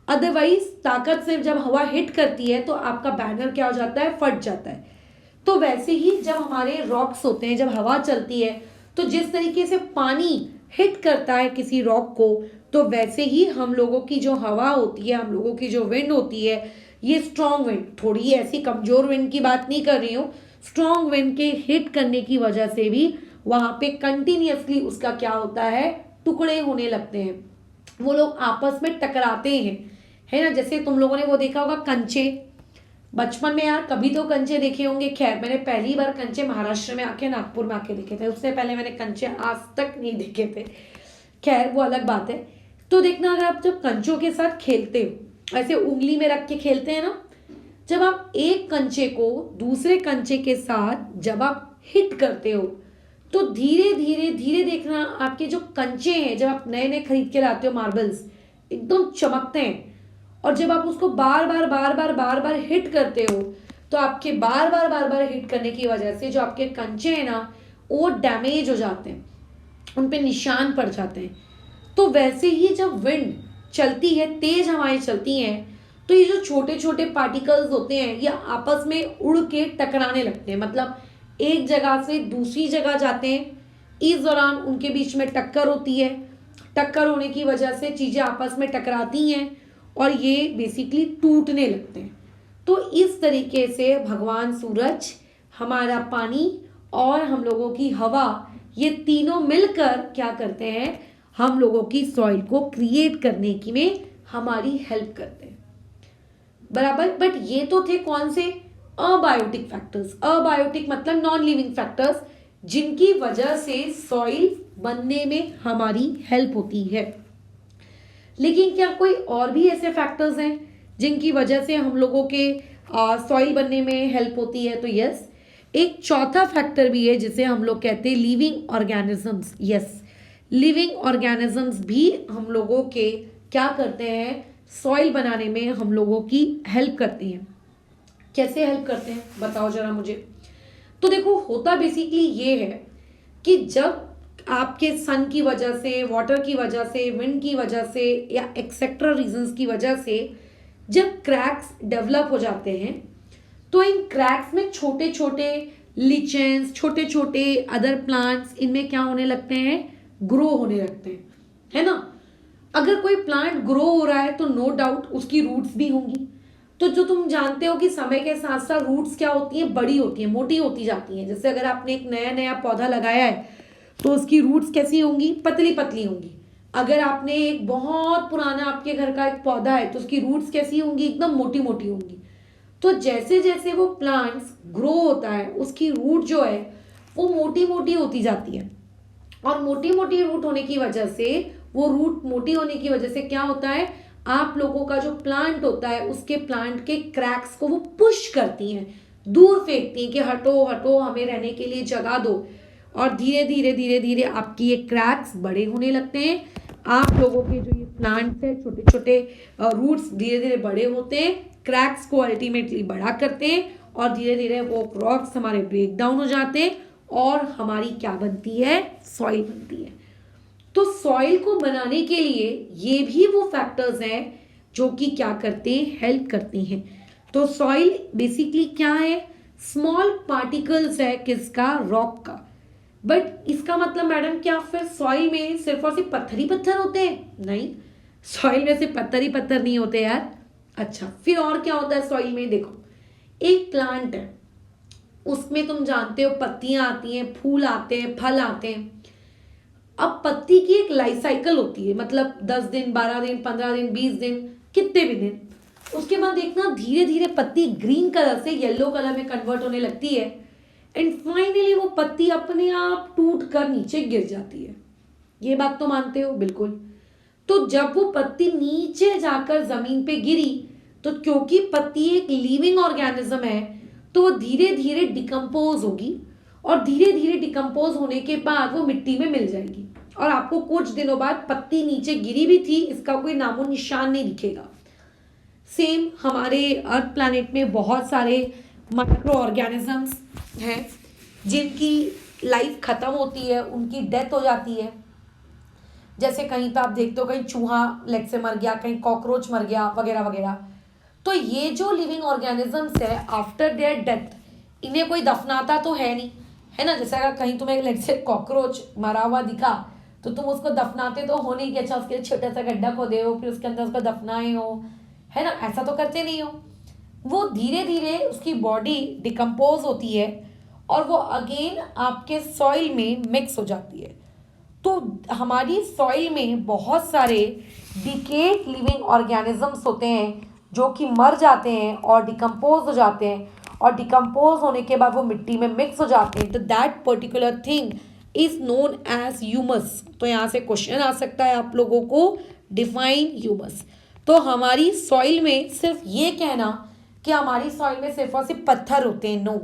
अदरवाइज ताकत से जब हवा हिट करती है तो आपका बैनर क्या हो जाता है? फट जाता है। तो वैसे ही जब हमारे रॉक्स होते हैं, जब हवा चलती है तो जिस तरीके से पानी हिट करता है किसी रॉक को, तो वैसे ही हम लोगों की जो हवा होती है, हम लोगों की जो विंड होती है, ये स्ट्रॉन्ग विंड, थोड़ी ऐसी कमजोर विंड की बात नहीं कर रही हूँ, स्ट्रॉन्ग विंड के हिट करने की वजह से भी वहां पे कंटिन्यूअसली उसका क्या होता है? टुकड़े होने लगते हैं। वो लोग आपस में टकराते हैं, है ना? जैसे तुम लोगों ने वो देखा होगा कंचे, बचपन में यार कभी तो कंचे देखे होंगे। खैर मैंने पहली बार कंचे महाराष्ट्र में आके, नागपुर में आके देखे थे, उससे पहले मैंने कंचे आज तक नहीं देखे थे। खैर वो अलग बात है। तो देखना, अगर आप जब कंचों के साथ खेलते हो, ऐसे उंगली में रख के खेलते हैं ना, जब आप एक कंचे को दूसरे कंचे के साथ जब आप हिट करते हो तो धीरे धीरे धीरे देखना आपके जो कंचे हैं, जब आप नए नए खरीद के लाते हो मार्बल्स, एकदम चमकते हैं। और जब आप उसको बार बार हिट करते हो तो आपके बार बार हिट करने की वजह से जो आपके कंचे हैं ना, वो डैमेज हो जाते हैं, उन पे निशान पड़ जाते हैं। तो वैसे ही जब विंड चलती है, तेज हवाएं चलती हैं, तो ये जो छोटे छोटे पार्टिकल्स होते हैं ये आपस में उड़ के टकराने लगते हैं, मतलब एक जगह से दूसरी जगह जाते हैं। इस दौरान उनके बीच में टक्कर होती है, टक्कर होने की वजह से चीज़ें आपस में टकराती हैं और ये बेसिकली टूटने लगते हैं। तो इस तरीके से भगवान सूरज, हमारा पानी और हम लोगों की हवा, ये तीनों मिलकर क्या करते हैं? हम लोगों की सॉइल को क्रिएट करने की में हमारी हेल्प करते हैं, बराबर। बट ये तो थे कौन से? Abiotic factors. अबायोटिक मतलब नॉन लिविंग फैक्टर्स, जिनकी वजह से सॉइल बनने में हमारी हेल्प होती है। लेकिन क्या कोई और भी ऐसे फैक्टर्स हैं जिनकी वजह से हम लोगों के सॉइल बनने में हेल्प होती है? तो यस, एक चौथा फैक्टर भी है जिसे हम लोग कहते हैं living organisms. Yes, living organisms भी हम लोगों के क्या करते हैं, सॉइल बनाने में हम लोगों की हेल्प करते हैं। कैसे हेल्प करते हैं बताओ जरा मुझे। तो देखो, होता बेसिकली ये है कि जब आपके सन की वजह से, वाटर की वजह से, विंड की वजह से या एक्सेट्रा रीजंस की वजह से जब क्रैक्स डेवलप हो जाते हैं, तो इन क्रैक्स में छोटे छोटे लिचेंस, छोटे छोटे अदर प्लांट्स इनमें क्या होने लगते हैं, ग्रो होने लगते हैं, है ना। अगर कोई प्लांट ग्रो हो रहा है तो नो डाउट उसकी रूट्स भी होंगी। तो जो तुम जानते हो कि समय के साथ साथ रूट्स क्या होती हैं, बड़ी होती हैं, मोटी होती जाती हैं। जैसे अगर आपने एक नया नया पौधा लगाया है तो उसकी रूट्स कैसी होंगी, पतली पतली होंगी। अगर आपने एक बहुत पुराना आपके घर का एक पौधा है तो उसकी रूट्स कैसी होंगी, एकदम मोटी मोटी होंगी। तो जैसे जैसे वो प्लांट्स ग्रो होता है उसकी रूट जो है वो मोटी मोटी होती जाती है, और मोटी मोटी रूट होने की वजह से, वो रूट मोटी होने की वजह से क्या होता है, आप लोगों का जो प्लांट होता है उसके प्लांट के क्रैक्स को वो पुश करती हैं, दूर फेंकती हैं कि हटो हटो, हमें रहने के लिए जगह दो। और धीरे धीरे धीरे धीरे आपकी ये क्रैक्स बड़े होने लगते हैं। आप लोगों के जो ये प्लांट्स है, छोटे छोटे रूट्स धीरे धीरे बड़े होते हैं, क्रैक्स को अल्टीमेटली बड़ा करते हैं, और धीरे धीरे वो रॉक्स हमारे ब्रेक डाउन हो जाते हैं और हमारी क्या बनती है, सॉइल बनती है। तो सॉइल को बनाने के लिए ये भी वो फैक्टर्स हैं जो कि क्या करते हैं, हेल्प करते हैं। तो सॉइल बेसिकली क्या है, स्मॉल पार्टिकल्स है किसका, रॉक का। बट इसका मतलब मैडम क्या फिर सॉइल में सिर्फ और सिर्फ पत्थर ही पत्थर होते हैं? नहीं, सॉइल में सिर्फ पत्थर ही पत्थर नहीं होते यार। अच्छा, फिर और क्या होता है सॉइल में? देखो, एक प्लांट है, उसमें तुम जानते हो पत्तियां आती हैं, फूल आते हैं, फल आते हैं। अब पत्ती की एक लाइफ साइकिल होती है, मतलब 10 दिन, 12 दिन, 15 दिन, 20 दिन, कितने भी दिन। उसके बाद देखना धीरे धीरे पत्ती ग्रीन कलर से येलो कलर में कन्वर्ट होने लगती है, एंड फाइनली वो पत्ती अपने आप टूट कर नीचे गिर जाती है। ये बात तो मानते हो? बिल्कुल। तो जब वो पत्ती नीचे जाकर जमीन पे गिरी, तो क्योंकि पत्ती एक लिविंग ऑर्गेनिज्म है, तो वो धीरे धीरे डिकम्पोज होगी, और धीरे धीरे डिकम्पोज होने के बाद वो मिट्टी में मिल जाएगी, और आपको कुछ दिनों बाद पत्ती नीचे गिरी भी थी इसका कोई नामो निशान नहीं दिखेगा। सेम हमारे अर्थ प्लैनेट में बहुत सारे माइक्रो ऑर्गेनिजम्स हैं जिनकी लाइफ खत्म होती है, उनकी डेथ हो जाती है। जैसे कहीं पे आप देखते हो कहीं चूहा लेग से मर गया, कहीं कॉकरोच मर गया, वगैरह वगैरह। तो ये जो लिविंग ऑर्गेनिजम्स है, आफ्टर देयर डेथ इन्हें कोई दफनाता तो है नहीं, है ना। जैसे अगर कहीं तुम्हें लेग से कॉकरोच मरा हुआ दिखा तो तुम उसको दफनाते तो हो नहीं कि अच्छा उसके लिए छोटा सा गड्ढा खोदे हो, फिर उसके अंदर उसको दफनाए हो, है ना। ऐसा तो करते नहीं हो। वो धीरे धीरे उसकी बॉडी डिकम्पोज होती है और वो अगेन आपके सॉइल में मिक्स हो जाती है। तो हमारी सॉइल में बहुत सारे डिकेड लिविंग ऑर्गेनिजम्स होते हैं जो कि मर जाते हैं और डिकम्पोज हो जाते हैं, और डिकम्पोज होने के बाद वो मिट्टी में मिक्स हो जाते हैं। तो that particular thing is known as humus. तो यहाँ से क्वेश्चन आ सकता है आप लोगों को, डिफाइन ह्यूमस। तो हमारी सॉइल में सिर्फ ये कहना कि हमारी सॉइल में सिर्फ और सिर्फ पत्थर होते हैं, नो।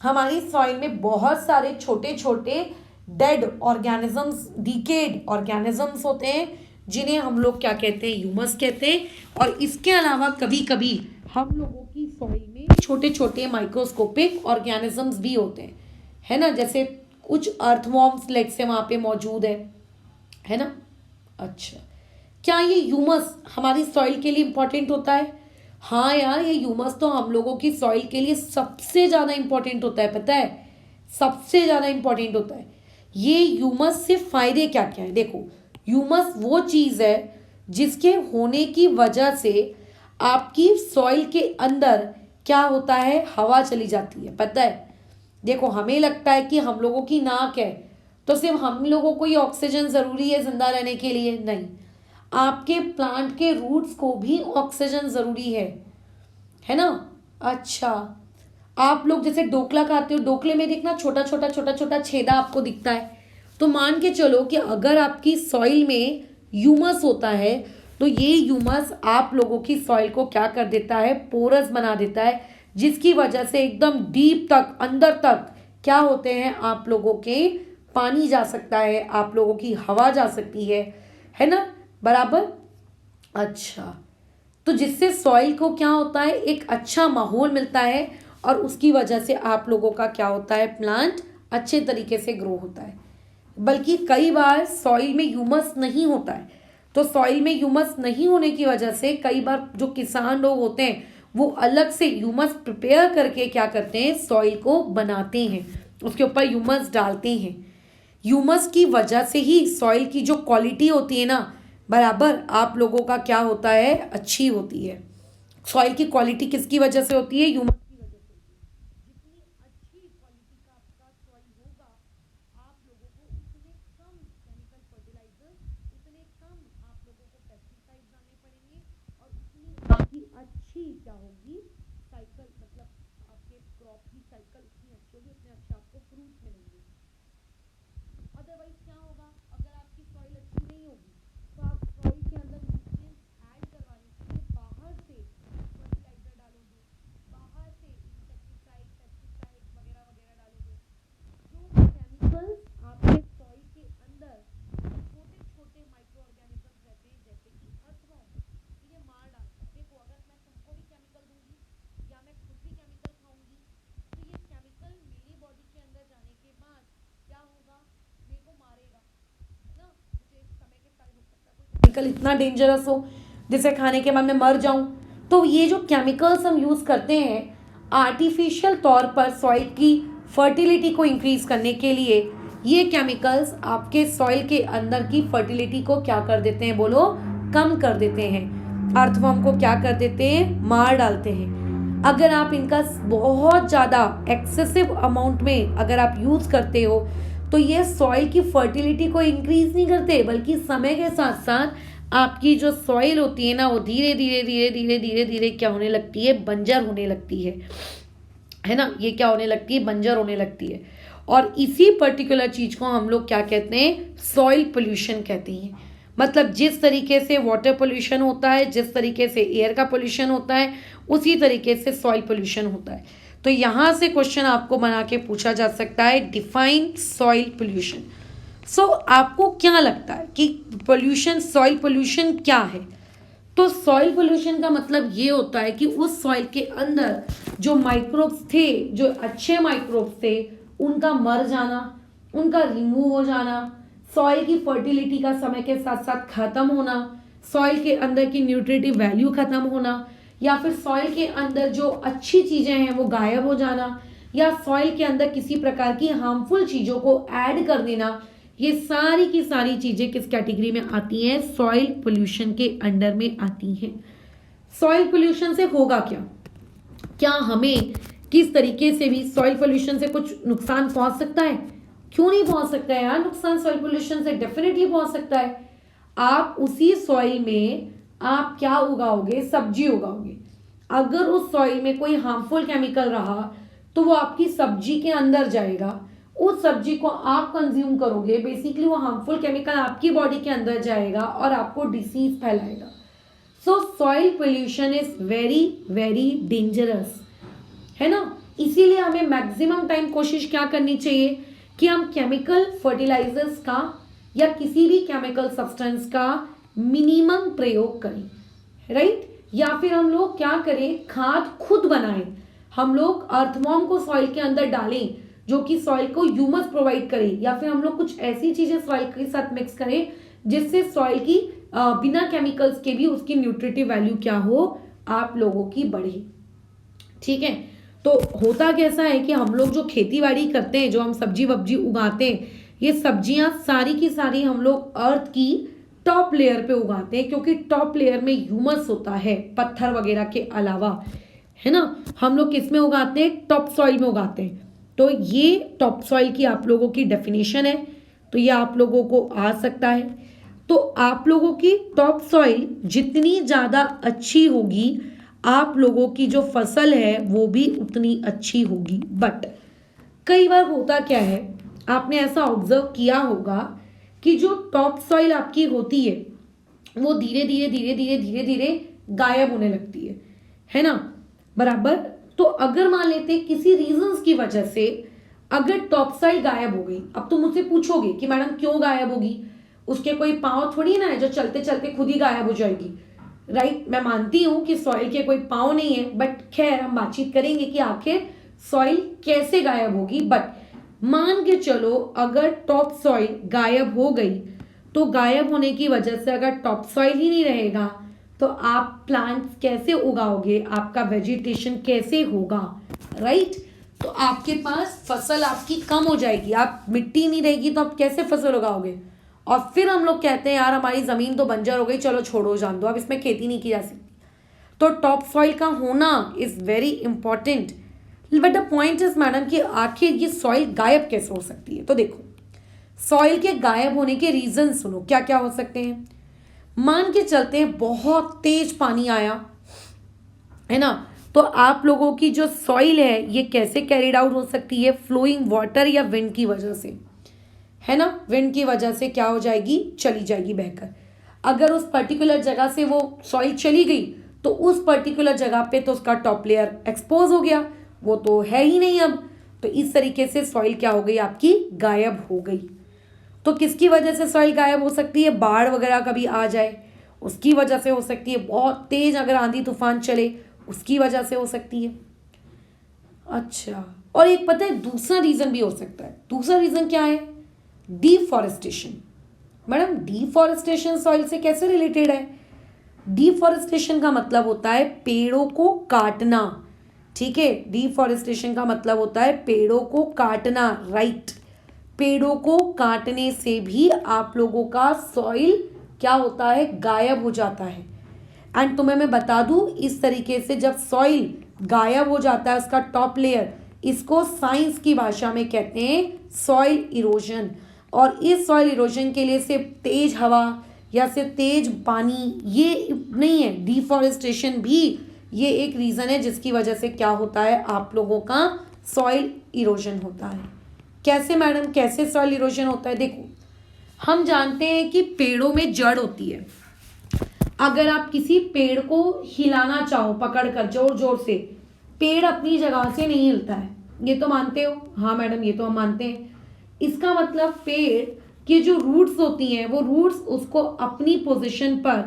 हमारी सॉइल में बहुत सारे छोटे छोटे डेड ऑर्गेनिजम्स, डिकेड ऑर्गेनिजम्स होते हैं जिन्हें हम लोग क्या कहते हैं, ह्यूमस कहते हैं। और इसके अलावा कभी कभी हम लोगों की सॉइल में छोटे छोटे माइक्रोस्कोपिक ऑर्गेनिजम्स भी होते हैं, है ना। जैसे कुछ अर्थवॉर्म्स लेग से वहाँ पे मौजूद है ना। अच्छा, क्या ये ह्यूमस हमारी सॉइल के लिए इंपॉर्टेंट होता है? हाँ यार, ये ह्यूमस तो हम लोगों की सॉइल के लिए सबसे ज़्यादा इंपॉर्टेंट होता है, पता है, सबसे ज़्यादा इंपॉर्टेंट होता है। ये ह्यूमस से फायदे क्या क्या है? देखो, ह्यूमस वो चीज़ है जिसके होने की वजह से आपकी सॉइल के अंदर क्या होता है, हवा चली जाती है, पता है। देखो, हमें लगता है कि हम लोगों की नाक है तो सिर्फ हम लोगों को ही ऑक्सीजन ज़रूरी है जिंदा रहने के लिए, नहीं। आपके प्लांट के रूट्स को भी ऑक्सीजन ज़रूरी है ना। अच्छा, आप लोग जैसे ढोकला खाते हो, ढोकले में देखना छोटा छोटा छोटा छोटा छेदा आपको दिखता है। तो मान के चलो कि अगर आपकी सॉइल में ह्यूमस होता है तो ये ह्यूमस आप लोगों की सॉइल को क्या कर देता है, पोरस बना देता है, जिसकी वजह से एकदम डीप तक, अंदर तक क्या होते हैं, आप लोगों के पानी जा सकता है, आप लोगों की हवा जा सकती है ना, बराबर। अच्छा, तो जिससे सॉइल को क्या होता है, एक अच्छा माहौल मिलता है और उसकी वजह से आप लोगों का क्या होता है, प्लांट अच्छे तरीके से ग्रो होता है। बल्कि कई बार सॉइल में ह्यूमस नहीं होता है, तो सॉइल में ह्यूमस नहीं होने की वजह से कई बार जो किसान लोग होते हैं वो अलग से ह्यूमस प्रिपेयर करके क्या करते हैं, सॉइल को बनाते हैं, उसके ऊपर ह्यूमस डालते हैं। ह्यूमस की वजह से ही सॉइल की जो क्वालिटी होती है ना, बराबर, आप लोगों का क्या होता है, अच्छी होती है। सॉइल की क्वालिटी किसकी वजह से होती है, ह्यूमस की वजह से। जितनी अच्छी क्वालिटी का आपका सॉइल होगा, आप लोगों को उतने कम केमिकल फर्टिलाइजर, उतने कम आप लोगों को पेस्टिसाइड डालने पड़ेंगे और उतनी आपकी अच्छी क्या होगी, साइकिल, मतलब आपके क्रॉप की साइकिल उतनी अच्छी होगी, उतने अच्छे आपको फ्रूट मिलेंगे। अदरवाइज क्या होगा, अगर आपकी सॉइल अच्छी नहीं होगी तो आप सॉइल के अंदर न्यूट्रिएंट्स ऐड करवाने के लिए बाहर से फर्टिलाइजर डालोगे, बाहर से इंसेक्टिसाइड, पेस्टिसाइड वगैरह वगैरह डालोगे। जो केमिकल्स आपके सॉइल के अंदर छोटे छोटे माइक्रो ऑर्गेनिजम्स रहते हैं, जैसे कि अर्थवर्म, ये मार डालते हैं। देखो, अगर मैं तुमको भी केमिकल दूंगी या मैं खुद भी केमिकल खाऊंगी, तो ये केमिकल मेरी बॉडी के अंदर जाने के बाद क्या होगा, मेरे को मारेगा ना। मुझे एक समय के साथ हो सकता है कोई केमिकल इतना डेंजरस हो जिसे खाने के बाद मैं मर जाऊं। तो ये जो केमिकल्स हम यूज करते हैं आर्टिफिशियल तौर पर सॉइल की फर्टिलिटी को इंक्रीज करने के लिए, ये केमिकल्स आपके सॉइल के अंदर की फर्टिलिटी को क्या कर देते हैं, बोलो, कम कर देते हैं। अर्थवर्म को क्या कर देते हैं, मार डालते हैं। अगर आप इनका बहुत ज़्यादा एक्सेसिव अमाउंट में अगर आप यूज़ करते हो तो ये सॉइल की फर्टिलिटी को इंक्रीज नहीं करते, बल्कि समय के साथ साथ आपकी जो सॉइल होती है ना, वो धीरे धीरे धीरे धीरे धीरे धीरे क्या होने लगती है, बंजर होने लगती है ना। ये क्या होने लगती है, बंजर होने लगती है। और इसी पर्टिकुलर चीज को हम लोग क्या कहते हैं, सॉइल पोल्यूशन कहते हैं। मतलब जिस तरीके से वाटर पोल्यूशन होता है, जिस तरीके से एयर का पोल्यूशन होता है, उसी तरीके से सॉइल पोल्यूशन होता है। तो यहां से क्वेश्चन आपको बना के पूछा जा सकता है, डिफाइन सॉइल पोल्यूशन। सो आपको क्या लगता है कि पोल्यूशन, सॉइल पोल्यूशन क्या है? तो सॉइल पोल्यूशन का मतलब ये होता है कि उस सॉइल के अंदर जो माइक्रोब्स थे, जो अच्छे माइक्रोब्स थे, उनका मर जाना, उनका रिमूव हो जाना, सॉइल की फर्टिलिटी का समय के साथ साथ खत्म होना, सॉइल के अंदर की न्यूट्रिटिव वैल्यू खत्म होना, या फिर सॉइल के अंदर जो अच्छी चीजें हैं वो गायब हो जाना, या सॉइल के अंदर किसी प्रकार की हार्मफुल चीजों को ऐड कर देना। ये सारी की सारी चीजें किस कैटेगरी में आती हैं, सॉइल पोल्यूशन के अंडर में आती हैं। सॉइल पोल्यूशन से होगा क्या, क्या हमें किस तरीके से भी सॉइल पोल्यूशन से कुछ नुकसान पहुंच सकता है? क्यों नहीं पहुंच सकता है यार, नुकसान सॉइल पोल्यूशन से डेफिनेटली पहुंच सकता है। आप उसी सॉइल में आप क्या उगाओगे, सब्जी उगाओगे। अगर उस सॉइल में कोई हार्मफुल केमिकल रहा तो वो आपकी सब्जी के अंदर जाएगा, उस सब्जी को आप कंज्यूम करोगे, बेसिकली वो हार्मफुल केमिकल आपकी बॉडी के अंदर जाएगा और आपको डिसीज फैलाएगा। So soil pollution is very very dangerous, है ना। इसीलिए हमें मैक्सिमम टाइम कोशिश क्या करनी चाहिए कि हम केमिकल फर्टिलाइजर्स का या किसी भी केमिकल सब्सटेंस का मिनिमम प्रयोग करें, राइट। या फिर हम लोग क्या करें, खाद खुद बनाएं। हम लोग अर्थवॉर्म को सॉइल के अंदर डालें जो कि सॉइल को ह्यूमस प्रोवाइड करे, या फिर हम लोग कुछ ऐसी चीजें सॉइल के साथ मिक्स करें जिससे सॉइल की बिना केमिकल्स के भी उसकी न्यूट्रिटिव वैल्यू क्या हो, आप लोगों की बढ़े। ठीक है, तो होता कैसा है कि हम लोग जो खेती बाड़ी करते हैं, जो हम सब्जी वब्जी उगाते हैं, ये सब्जियां सारी की सारी हम लोग अर्थ की टॉप लेयर पे उगाते हैं, क्योंकि टॉप लेयर में ह्यूमस होता है पत्थर वगैरह के अलावा, है ना। हम लोग किस में उगाते हैं, टॉप सॉइल में उगाते हैं। तो ये टॉप सॉइल की आप लोगों की डेफिनेशन है, तो ये आप लोगों को आ सकता है। तो आप लोगों की टॉप सॉइल जितनी ज़्यादा अच्छी होगी, आप लोगों की जो फसल है वो भी उतनी अच्छी होगी। बट कई बार होता क्या है, आपने ऐसा ऑब्जर्व किया होगा कि जो टॉप सॉइल आपकी होती है वो धीरे धीरे धीरे धीरे धीरे धीरे गायब होने लगती है ना, बराबर। तो अगर मान लेते किसी रीजंस की वजह से अगर टॉप सॉइल गायब हो गई, अब तुम मुझसे पूछोगे कि मैडम क्यों गायब होगी, उसके कोई पाँव थोड़ी ना है जो चलते चलते खुद ही गायब हो जाएगी, राइट। मैं मानती हूं कि सॉइल के कोई पाँव नहीं है, बट खैर हम बातचीत करेंगे कि आखिर सॉइल कैसे गायब होगी। बट मान के चलो अगर टॉप सॉइल गायब हो गई, तो गायब होने की वजह से अगर टॉप सॉइल ही नहीं रहेगा तो आप प्लांट्स कैसे उगाओगे, आपका वेजिटेशन कैसे होगा, राइट। तो आपके पास फसल आपकी कम हो जाएगी, आप मिट्टी नहीं रहेगी तो आप कैसे फसल उगाओगे। और फिर हम लोग कहते हैं यार हमारी जमीन तो बंजर हो गई, चलो छोड़ो जान दो, अब इसमें खेती नहीं की जा सकती। तो टॉप सॉइल का होना is very important. But the point is madam कि आखिर ये सॉइल गायब कैसे हो सकती है। तो देखो सॉइल के गायब होने के रीजन सुनो क्या क्या हो सकते हैं। मान के चलते हैं बहुत तेज पानी आया है ना, तो आप लोगों की जो सॉइल है ये कैसे कैरिड आउट हो सकती है, फ्लोइंग वाटर या विंड की वजह से, है ना। विंड की वजह से क्या हो जाएगी, चली जाएगी बहकर। अगर उस पर्टिकुलर जगह से वो सॉइल चली गई तो उस पर्टिकुलर जगह पे तो उसका टॉप लेयर एक्सपोज हो गया, वो तो है ही नहीं अब। तो इस तरीके से सॉइल क्या हो गई, आपकी गायब हो गई। तो किसकी वजह से सॉइल गायब हो सकती है, बाढ़ वगैरह कभी आ जाए उसकी वजह से हो सकती है, बहुत तेज अगर आंधी तूफान चले उसकी वजह से हो सकती है। अच्छा, और एक पता है दूसरा रीजन भी हो सकता है। दूसरा रीजन क्या है, डिफॉरेस्टेशन। मैडम डिफॉरेस्टेशन सॉइल से कैसे रिलेटेड है। डिफॉरेस्टेशन का मतलब होता है पेड़ों को काटना, ठीक है। डिफॉरेस्टेशन का मतलब होता है पेड़ों को काटना, राइट। पेड़ों को काटने से भी आप लोगों का सॉइल क्या होता है, गायब हो जाता है। एंड तुम्हें मैं बता दूं इस तरीके से जब सॉइल गायब हो जाता है उसका टॉप लेयर, इसको साइंस की भाषा में कहते हैं सॉइल इरोजन। और इस सॉइल इरोजन के लिए सिर्फ तेज हवा या सिर्फ तेज पानी ये नहीं है, डिफॉरेस्टेशन भी ये एक रीज़न है जिसकी वजह से क्या होता है, आप लोगों का सॉइल इरोजन होता है। कैसे मैडम, कैसे सॉइल इरोजन होता है। देखो हम जानते हैं कि पेड़ों में जड़ होती है। अगर आप किसी पेड़ को हिलाना चाहो पकड़कर जोर जोर से, पेड़ अपनी जगह से नहीं हिलता है, ये तो मानते हो। हाँ मैडम ये तो हम मानते हैं। इसका मतलब पेड़ की जो रूट्स होती हैं वो रूट्स उसको अपनी पोजीशन पर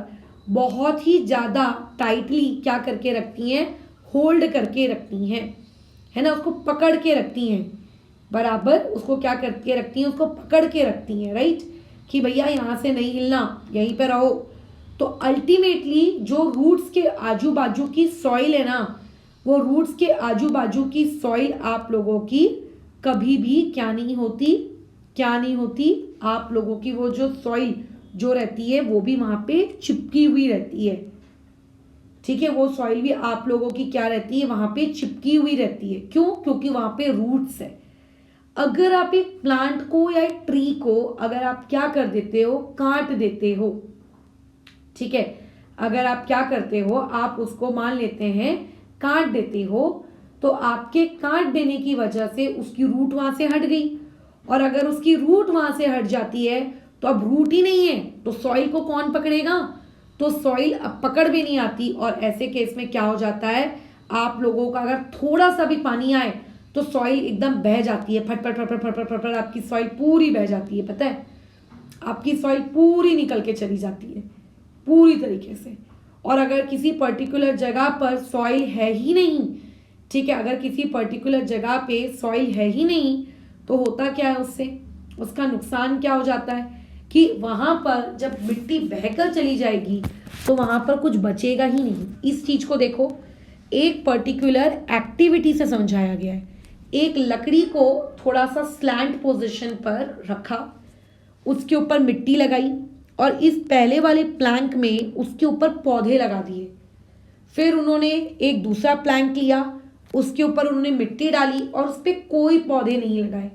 बहुत ही ज़्यादा टाइटली क्या करके रखती हैं, होल्ड करके रखती हैं, है ना, उसको पकड़ के रखती हैं, बराबर उसको क्या करके रखती हैं, उसको पकड़ के रखती हैं, राइट, कि भैया यहाँ से नहीं हिलना, यहीं पे रहो। तो अल्टीमेटली जो रूट्स के आजू बाजू की सॉइल है ना, वो रूट्स के आजू बाजू की सॉइल आप लोगों की कभी भी क्या नहीं होती, क्या नहीं होती, आप लोगों की वो जो सॉइल जो रहती है वो भी वहां पे चिपकी हुई रहती है, ठीक है। वो सॉइल भी आप लोगों की क्या रहती है, वहां पे चिपकी हुई रहती है। क्यों, क्योंकि वहां पे रूट्स है। अगर आप एक प्लांट को या एक ट्री को अगर आप क्या कर देते हो, काट देते हो, ठीक है, अगर आप क्या करते हो, आप उसको मान लेते हैं काट देते हो, तो आपके काट देने की वजह से उसकी रूट वहां से हट गई। और अगर उसकी रूट वहां से हट जाती है तो अब रूट ही नहीं है तो सॉइल को कौन पकड़ेगा, तो सॉइल अब पकड़ भी नहीं आती। और ऐसे केस में क्या हो जाता है, आप लोगों का अगर थोड़ा सा भी पानी आए तो सॉइल एकदम बह जाती है, फट फट फट फट फट फट फट, आपकी सॉइल पूरी बह जाती है, पता है, आपकी सॉइल पूरी निकल के चली जाती है पूरी तरीके से। और अगर किसी पर्टिकुलर जगह पर सॉइल है ही नहीं, ठीक है, अगर किसी पर्टिकुलर जगह पे सॉइल है ही नहीं तो होता क्या है, उससे उसका नुकसान क्या हो जाता है कि वहां पर जब मिट्टी बहकर चली जाएगी तो वहां पर कुछ बचेगा ही नहीं। इस चीज को देखो, एक पर्टिकुलर एक्टिविटी से समझाया गया है। एक लकड़ी को थोड़ा सा स्लैंट पोजीशन पर रखा, उसके ऊपर मिट्टी लगाई और इस पहले वाले प्लैंक में उसके ऊपर पौधे लगा दिए। फिर उन्होंने एक दूसरा प्लैंक लिया, उसके ऊपर उन्होंने मिट्टी डाली और उस पर कोई पौधे नहीं लगाए,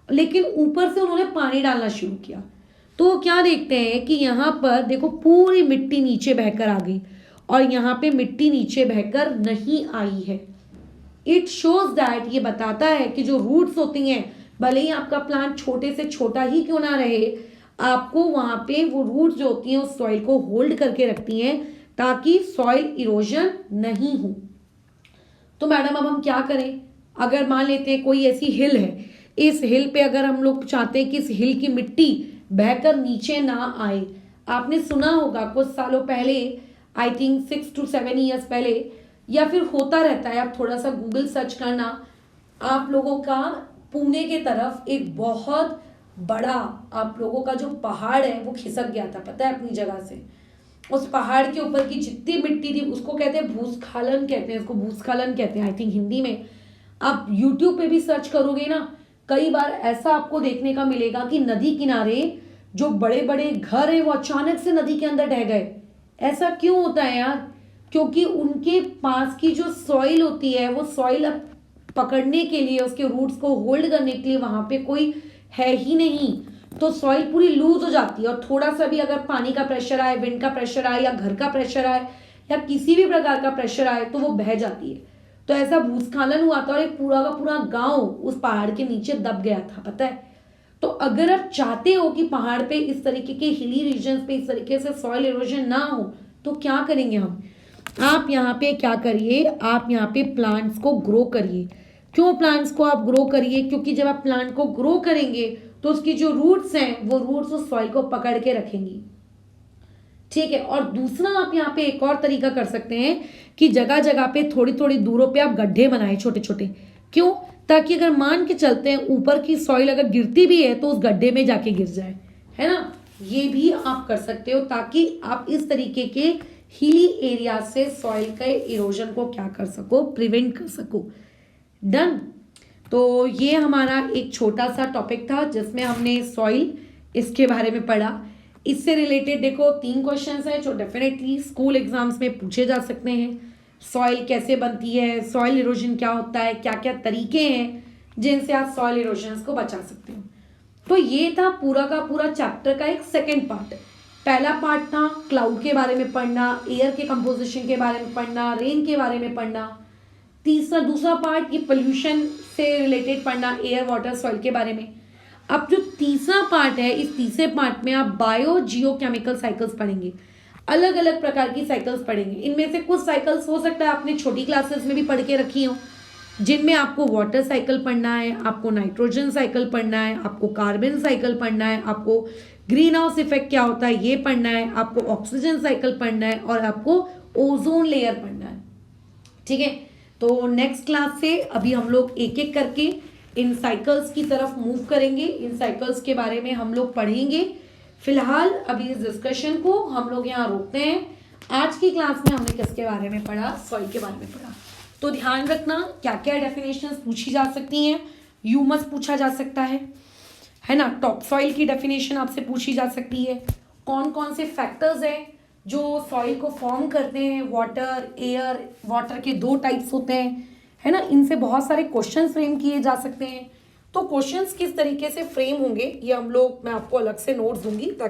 लेकिन ऊपर से उन्होंने पानी डालना शुरू किया। तो क्या देखते हैं कि यहाँ पर देखो पूरी मिट्टी नीचे बहकर आ गई और यहाँ पे मिट्टी नीचे बहकर नहीं आई है। इट शोज दैट, ये बताता है कि जो रूट्स होती हैं, भले ही आपका प्लांट छोटे से छोटा ही क्यों ना रहे, आपको वहां पे वो रूट्स जो होती हैं उस सॉइल को होल्ड करके रखती हैं ताकि सॉइल इरोजन नहीं हो। तो मैडम अब हम क्या करें? अगर मान लेते हैं कोई ऐसी हिल है, इस हिल पे अगर हम लोग चाहते हैं कि इस हिल की मिट्टी बहकर नीचे ना आए, आपने सुना होगा कुछ सालों पहले, आई थिंक 6 to 7 years पहले, या फिर होता रहता है, आप थोड़ा सा गूगल सर्च करना, आप लोगों का पुणे के तरफ एक बहुत बड़ा आप लोगों का जो पहाड़ है वो खिसक गया था, पता है, अपनी जगह से। उस पहाड़ के ऊपर की जितनी मिट्टी थी उसको कहते हैं भूस्खलन, कहते हैं उसको, भूस्खलन कहते हैं आई थिंक हिंदी में। आप यूट्यूब पे भी सर्च करोगे ना, कई बार ऐसा आपको देखने का मिलेगा कि नदी किनारे जो बड़े बड़े घर है वो अचानक से नदी के अंदर ढह गए। ऐसा क्यों होता है यार? क्योंकि उनके पास की जो सॉइल होती है वो सॉइल पकड़ने के लिए, उसके रूट्स को होल्ड करने के लिए वहां पे कोई है ही नहीं, तो सॉइल पूरी लूज हो जाती है। और थोड़ा सा भी अगर पानी का प्रेशर आए, विंड का प्रेशर आए, या घर का प्रेशर आए, या किसी भी प्रकार का प्रेशर आए तो वो बह जाती है। तो ऐसा भूस्खलन हुआ था और एक पूरा का पूरा गांव उस पहाड़ के नीचे दब गया था, पता है। तो अगर आप चाहते हो कि पहाड़ पे इस तरीके के हिली रीजन पे इस तरीके से सॉइल इरोजन ना हो, तो क्या करेंगे हम? आप यहाँ पे क्या करिए, आप यहाँ पे प्लांट्स को ग्रो करिए। क्यों प्लांट्स को आप ग्रो करिए? क्योंकि जब आप प्लांट को ग्रो करेंगे तो उसकी जो रूट्स हैं वो रूट्स उस सॉइल को पकड़ के रखेंगी, ठीक है। और दूसरा आप यहाँ पे एक और तरीका कर सकते हैं कि जगह जगह पे थोड़ी थोड़ी दूरों पे आप गड्ढे बनाए छोटे छोटे। क्यों? ताकि अगर मान के चलते हैं ऊपर की सॉइल अगर गिरती भी है तो उस गड्ढे में जाके गिर जाए, है ना। ये भी आप कर सकते हो ताकि आप इस तरीके के हिली एरिया से सॉइल के इरोजन को क्या कर सको, प्रिवेंट कर सको। डन। तो ये हमारा एक छोटा सा टॉपिक था जिसमें हमने सॉइल इसके बारे में पढ़ा। इससे रिलेटेड देखो 3 क्वेश्चंस हैं जो डेफिनेटली स्कूल एग्जाम्स में पूछे जा सकते हैं। सॉइल कैसे बनती है, सॉइल इरोजन क्या होता है, क्या क्या तरीके हैं जिनसे आप सॉइल इरोजन को बचा सकते हो। तो ये था पूरा का पूरा चैप्टर का एक सेकेंड पार्ट। पहला पार्ट था क्लाउड के बारे में पढ़ना, एयर के कंपोजिशन के बारे में पढ़ना, रेन के बारे में पढ़ना। दूसरा पार्ट ये पोल्यूशन से रिलेटेड पढ़ना, एयर वाटर सॉइल के बारे में। अब जो तीसरा पार्ट है, इस तीसरे पार्ट में आप बायो जियो केमिकल साइकिल्स पढ़ेंगे, अलग अलग प्रकार की साइकिल्स पढ़ेंगे। इनमें से कुछ साइकिल्स हो सकता है आपने छोटी क्लासेस में भी पढ़ के रखी हो, जिनमें आपको वाटर साइकिल पढ़ना है, आपको नाइट्रोजन साइकिल पढ़ना है, आपको कार्बन साइकिल पढ़ना है, आपको ग्रीन हाउस इफेक्ट क्या होता है ये पढ़ना है, आपको ऑक्सीजन साइकिल पढ़ना है, और आपको ओजोन लेयर पढ़ना है, ठीक है। तो नेक्स्ट क्लास से अभी हम लोग एक एक करके इन साइकिल्स की तरफ मूव करेंगे, इन साइकिल्स के बारे में हम लोग पढ़ेंगे। फिलहाल अभी इस डिस्कशन को हम लोग यहाँ रोकते हैं। आज की क्लास में हमने किसके बारे में पढ़ा? सॉइल के बारे में पढ़ा। तो ध्यान रखना क्या क्या डेफिनेशंस पूछी जा सकती हैं। ह्यूमस पूछा जा सकता है ना, टॉप सॉइल की डेफिनेशन आपसे पूछी जा सकती है। कौन कौन से फैक्टर्स हैं जो सॉइल को फॉर्म करते हैं, वाटर, एयर, वाटर के 2 टाइप्स होते हैं, है ना। इनसे बहुत सारे क्वेश्चन फ्रेम किए जा सकते हैं। तो क्वेश्चंस किस तरीके से फ्रेम होंगे ये मैं आपको अलग से नोट्स दूंगी ताकि